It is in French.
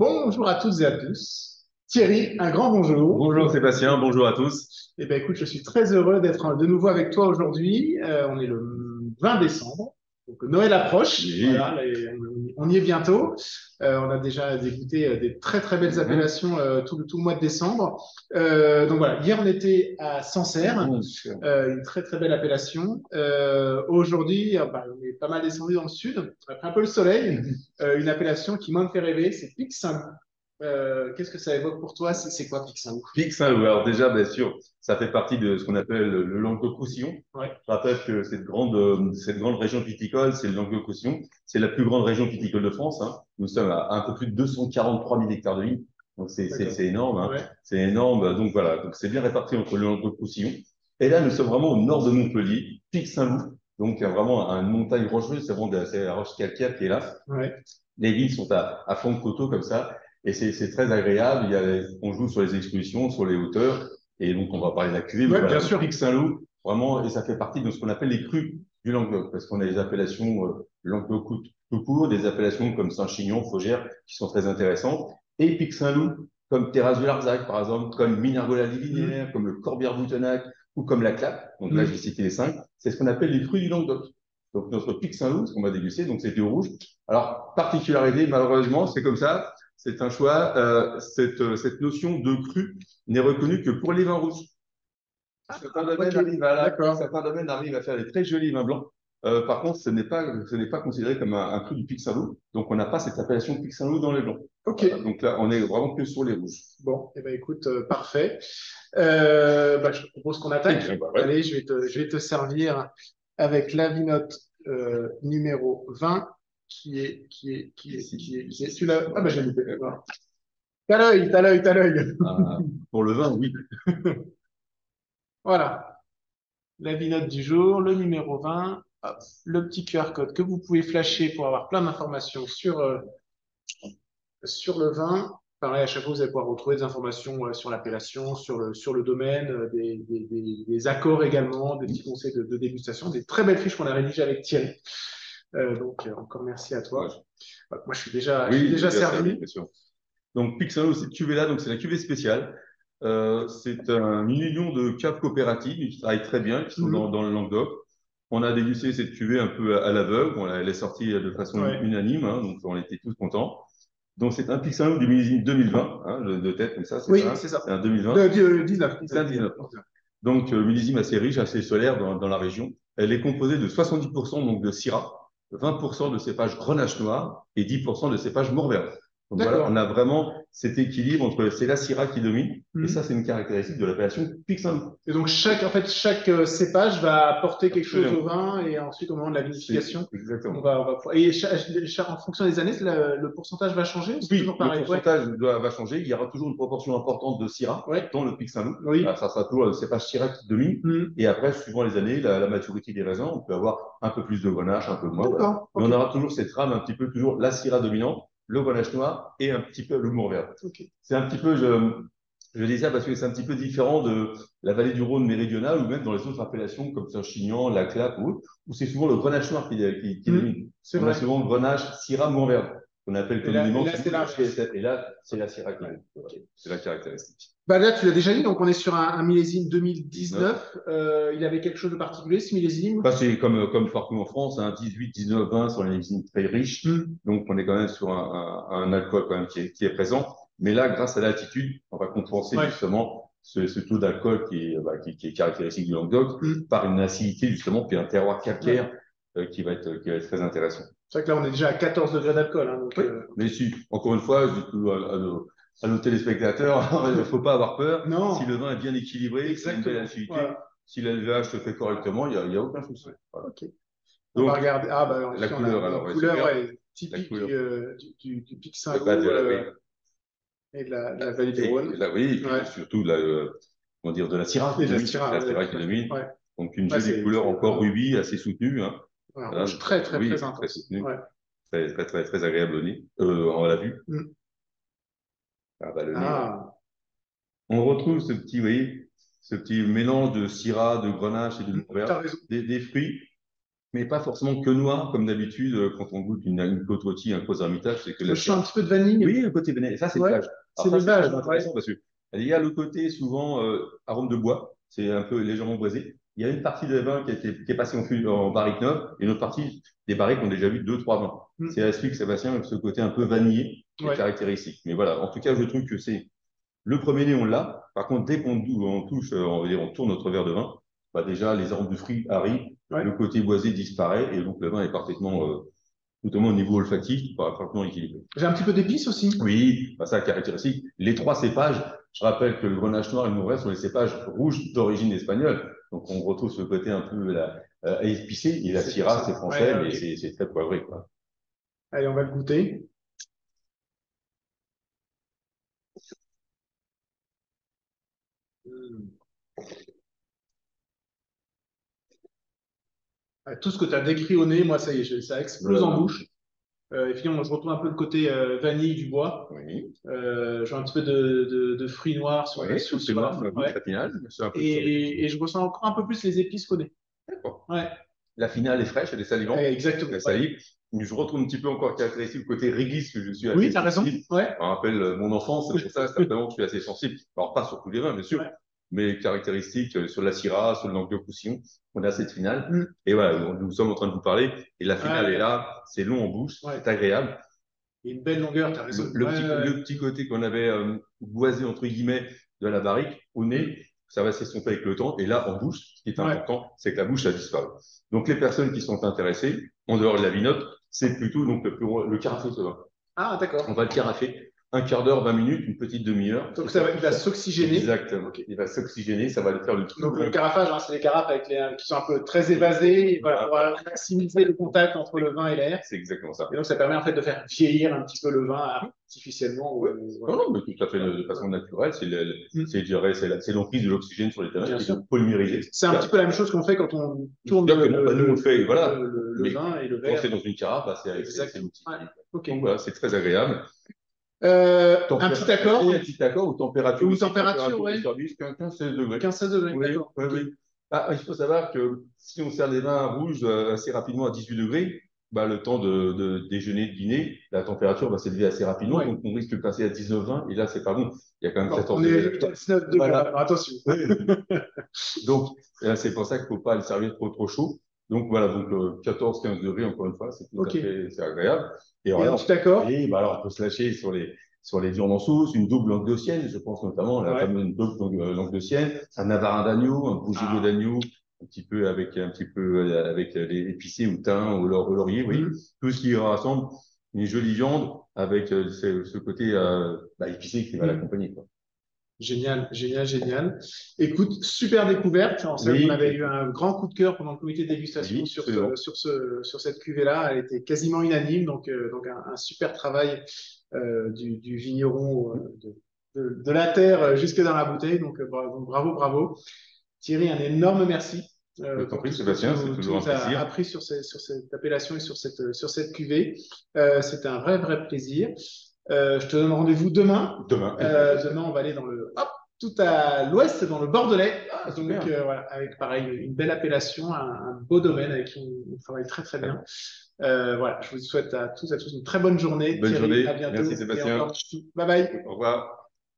Bonjour à toutes et à tous. Thierry, un grand bonjour. Bonjour Sébastien, bonjour à tous. Eh bien, écoute, je suis très heureux d'être de nouveau avec toi aujourd'hui. On est le 20 décembre, donc Noël approche. Oui. Voilà, on y est bientôt. On a déjà dégoûté des très très belles Mhm. appellations tout le mois de décembre. Donc voilà, hier on était à Sancerre, Mhm. une très très belle appellation. Aujourd'hui, bah, on est pas mal descendu dans le sud. On a pris un peu le soleil. Une appellation qui moi me fait rêver, c'est Pic Saint-Loup. Qu'est-ce que ça évoque pour toi? C'est quoi Pic Saint-Loup? Pic Saint-Loup. Alors déjà, bien sûr, ça fait partie de ce qu'on appelle le Languedoc-Roussillon. Ouais. Je rappelle que cette grande région viticole, c'est le Languedoc-Roussillon. C'est la plus grande région viticole de France, hein. Nous sommes à un peu plus de 243 000 hectares de vignes. Donc D'accord. c'est énorme, hein. Ouais. C'est énorme. Donc voilà, donc c'est bien réparti entre le Languedoc-Roussillon. Et là, nous sommes vraiment au nord de Montpellier, Pic Saint-Loup. Donc il y a vraiment une montagne rocheuse, c'est la roche calcaire qui est là. Ouais. Les villes sont à fond de coteau comme ça, et c'est très agréable. On joue sur les expositions, sur les hauteurs, et donc on va parler de la cuvée. Mais Ouais, voilà, bien donc sûr. Pic Saint-Loup, vraiment, et ça fait partie de ce qu'on appelle les crus du Languedoc, parce qu'on a les appellations Languedoc tout court, des appellations comme Saint-Chinion, Faugère, qui sont très intéressantes, et Pic Saint-Loup, comme Terrasse de Larzac, par exemple, comme Mm. Minervois-la-Livinière, comme le Corbière-Boutonnac, ou comme la Clappe. Donc là, j'ai Mm. cité les cinq. C'est ce qu'on appelle les crus du Languedoc. Donc notre Pic Saint-Loup, ce qu'on va déguster, donc c'est du rouge. Alors, particularité, malheureusement, c'est comme ça, c'est un choix. Cette notion de cru n'est reconnue que pour les vins rouges. Ok, d'accord. Certains domaines arrivent à faire des très jolis vins blancs. Par contre, ce n'est pas considéré comme un cru du Pic Saint-Loup. Donc, on n'a pas cette appellation Pic Saint-Loup dans les blancs. Ok. Voilà. Donc là, on est vraiment que sur les rouges. Bon, eh ben écoute, parfait. Bah, je te propose qu'on Eh attaque. bien, bah ouais. Allez, je vais te servir avec la vinote numéro 20, tu l'as, ah bah j'ai loupé. Voilà. T'as l'œil, t'as l'œil, t'as l'œil. Pour le vin, oui. Voilà. La vinote du jour, le numéro 20, hop, le petit QR code que vous pouvez flasher pour avoir plein d'informations sur le vin. Pareil, à chaque fois, vous allez pouvoir retrouver des informations sur l'appellation, sur le domaine, des accords également, des petits conseils de dégustation, des très belles fiches qu'on a rédigées avec Thierry. Encore merci à Ouais. toi. Moi, je suis Oui, déjà déjà servi, servi. bien sûr. Donc, Pixano, cette cuvée-là, donc c'est la cuvée spéciale. C'est une union de caves coopératives qui travaillent très bien, qui sont Mhm. dans le Languedoc. On a dégusté cette cuvée un peu à l'aveugle. Bon, elle est sortie de façon Ouais. unanime, hein, donc on était tous contents. Donc, c'est un Pixano du millésime 2020, hein, de tête comme ça, c'est Oui, ça, c'est hein. C'est ça. un 2020. 19, C'est un 19. 19. Donc, millésime assez riche, assez solaire dans la région. Elle est composée de 70% donc de Syrah, 20% de cépages Grenache noir et 10% de cépages Mourvèdre. Donc voilà, on D'accord. a vraiment cet équilibre entre c'est la Syrah qui domine, et ça, Mhm. c'est une caractéristique de l'appellation Pic Saint-Loup. Et donc, en fait, chaque cépage va apporter quelque chose au Absolument. vin et ensuite, au moment de la C'est vinification, exactement. et en fonction des années, le pourcentage va changer ou c'est toujours Oui, le pareil? Ouais. pourcentage va changer. Il y aura toujours une proportion importante de Syrah Ouais. dans le Pic Saint-Loup. Oui. Ça sera toujours le cépage Syrah qui domine. Mhm. Et après, suivant les années, la maturité des raisins, on peut avoir un peu plus de grenache, un peu moins. Voilà. D'accord. Mais Ok. on aura toujours cette rame un petit peu, toujours la Syrah dominante, le grenache noir et un petit peu le Mourvèdre. Ok. C'est un petit peu, je dis ça parce que c'est un petit peu différent de la vallée du Rhône méridionale ou même dans les autres appellations comme Saint-Chinian, la Clappe ou autre, où c'est souvent le grenache noir qui Mhm. domine. C'est On a vrai. souvent Grenache, Syrah, Mourvèdre, qu'on appelle Et communément là, chez c'est nous le l'inverse. GSF. Et là, c'est la Syrah qui Ouais. domine. Voilà. Ok. C'est la caractéristique. Bah là, tu l'as déjà dit, donc on est sur un millésime 19. 2019. Il avait quelque chose de particulier, ce millésime? Bah, c'est comme partout en France, hein, 18, 19, 20 sont les usines très riches. Mhm. Donc, on est quand même sur un alcool quand même qui est présent. Mais là, grâce à l'altitude, on va compenser Ouais. justement ce taux d'alcool qui est caractéristique du Languedoc Mhm. par une acidité justement, puis un terroir Ouais. calcaire qui va être très intéressant. C'est vrai que là, on est déjà à 14 degrés d'alcool, hein, donc, Oui, ok. mais si, encore une fois, je dis toujours à nos téléspectateurs, il ne faut pas avoir peur. Si le Non, vin est bien équilibré, s'il y a une belle exactement. acidité, Voilà. si l'élevage se fait correctement, il y a aucun souci. Voilà. Ok. On va Donc, regarder. Ah, bah, en la effet, on a couleur, une alors, ouais, couleur, super. ouais, La typique couleur, du Pic bah, Saint-Loup oui. et de de la vallée du Et Rhône. là, oui, et Ouais. puis surtout, comment dire, de la Syrah Et qui de la domine. C'est Syrah, la ouais, Syrah tout qui à fait. domine. Ouais. Donc, une Ouais, jolie couleur c'est encore vraiment rubis, assez soutenue, hein. un Voilà, rouge très, très, oui, très très intense. soutenue. Ouais. Très, très, très, très agréable au nez, à la vue. Mm. Ah, bah, le nez, là. Ah, On retrouve ce petit, vous voyez, ce petit mélange de Syrah, de Grenache et de t'as Mourvèdre, raison. des fruits. mais pas forcément que noir, comme d'habitude, quand on goûte une côte rôtie, un gros hermitage, c'est que Moi, la je sens Syrah. un petit peu de vanille. Oui, un côté vanille. Ça, c'est Ouais, l'élevage. c'est Alors ça, c'est l'élevage. très Ouais. intéressant parce que il y a le côté souvent arôme de bois, c'est un peu légèrement boisé. Il y a une partie de vin qui est passée en barrique neuve et une autre partie des barriques qu'on a déjà vu deux, trois vins. Mm. C'est explique Sébastien, ce côté un peu vanillé qui est Ouais. caractéristique. Mais voilà, en tout cas, je trouve que c'est le premier nez, on l'a. Par contre, dès on touche, on va dire, on tourne notre verre de vin, bah déjà, les arômes de fruits arrivent, Ouais. le côté boisé disparaît et donc le vin est parfaitement, notamment au niveau olfactif, parfaitement équilibré. J'ai un petit peu d'épices aussi. Oui, bah ça, caractéristique. Les trois cépages, je rappelle que le grenache noir et le mourvèdre sont les cépages rouges d'origine espagnole. Donc, on retrouve ce côté un peu épicé. Et la C'est pour Syrah, c'est ça. français, Ouais, mais ok. c'est très poivré, quoi. Allez, on va le goûter. Mm. Tout ce que tu as décrit au nez, moi, ça y est, ça explose en Voilà. bouche. Et puis, je retrouve un peu le côté vanille du bois. Oui, J'ai un petit peu de fruits noirs oui, tout c'est sur la noir, fin. la bouche, Ouais. la finale, c'est un peu sur les Et je ressens encore un peu plus les épices qu'au nez. D'accord. Ouais, La finale est fraîche, elle est salivante, exactement. la Ouais. salive. Je retrouve un petit peu encore caractéristique le côté réglisse, que je suis Oui, assez tu as raison. sensible. Ouais. Ça me rappelle mon enfance, c'est pour ça certainement que je suis assez sensible. Alors, pas sur tous les vins, bien sûr, Ouais. mais caractéristique sur la Syrah, sur le Languedoc-Roussillon, on a cette finale. Mm. Et voilà, nous sommes en train de vous parler, et la finale est Ouais. là, c'est long en bouche, Ouais. c'est agréable. Il y a une belle longueur, tu as raison. Ouais, ouais, ouais. Le petit côté qu'on avait boisé, entre guillemets, de la barrique, au Mm. nez, ça va s'estomper avec le temps. Et là, en bouche, ce qui est Ouais. important, c'est que la bouche a disparu. Donc, les personnes qui sont intéressées, en dehors de la vinote, c'est plutôt donc, le carafe de vin. Ah, On d'accord. va le carafer un quart d'heure, 20 minutes, une petite demi-heure. Et Donc, ça, il va s'oxygéner. exactement. Ok. Il va s'oxygéner, ça va le faire le Donc, le tout. carafage, hein, c'est les carafes avec qui sont un peu très évasées, et voilà, pour maximiser le contact entre le vin et l'air. C'est exactement ça. Et donc, ça permet en fait de faire vieillir un petit peu le vin artificiellement. Oui. Non, Voilà. non, mais tout à fait de façon naturelle. Mm. Je dirais, c'est l'emprise de l'oxygène sur les terrains Bien qui sûr. vont polymériser. C'est un petit peu la même chose qu'on fait quand on tourne Exactement. Bah, nous, on le fait, voilà. le Mais vin et le quand verre. c'est dans une carafe, bah, c'est Exactement. Ouais. multiplié. Ok. Donc voilà, c'est très agréable. Un petit accord Et un petit accord aux températures ou aussi, température, température de ouais. service, 15-16 degrés. 15-16 degrés, Oui, d'accord. oui, Ok. oui. Ah, il faut savoir que si on sert des vins rouges assez rapidement à 18 degrés, bah, le temps de déjeuner, de dîner, la température va s'élever assez rapidement, Ouais. donc on risque de passer à 19-20, et là, c'est pas bon. Il y a quand même Bon, 14 on est degrés à d'acteur. 19 degrés. Voilà. Alors, attention. Oui. Donc, c'est pour ça qu'il ne faut pas le servir trop chaud. Donc, voilà, donc 14-15 degrés, encore une fois, c'est tout à Ok. fait, c'est agréable. Et Et un alors, petit accord? bah alors, on peut se lâcher sur les viandes en sauce, une double languedocienne, je pense notamment à la Ouais. fameuse double languedocienne, un navarin d'agneau, un bougigot Ah. d'agneau, un petit peu avec les épicés ou thym ou laurier, oui. Mm. Tout ce qui rassemble une jolie viande avec ce côté épicé qui va Mm. l'accompagner, quoi. Génial, génial, génial. Écoute, super découverte. On sait qu'on Oui, avait eu un grand coup de cœur pendant le comité de dégustation oui, absolument. sur cette cuvée-là. Elle était quasiment unanime, donc un super travail du vigneron de la terre jusque dans la bouteille. Donc, bravo, bravo, bravo. Thierry, un énorme merci Je t'en pour prie, tout ce que Sébastien, c'est tu toujours un nous as plaisir. appris sur cette appellation et sur cette cuvée. C'était un vrai, vrai plaisir. Je te donne rendez-vous demain. Demain. Demain, on va aller tout à l'ouest, dans le Bordelais. Ah, Donc, super. voilà, avec pareil, une belle appellation, un beau domaine avec qui on travaille très, très bien. Voilà, je vous souhaite à tous une très bonne journée. Bonne Thierry, journée. à bientôt. Merci, Et encore Sébastien. merci. Bye bye. Au revoir.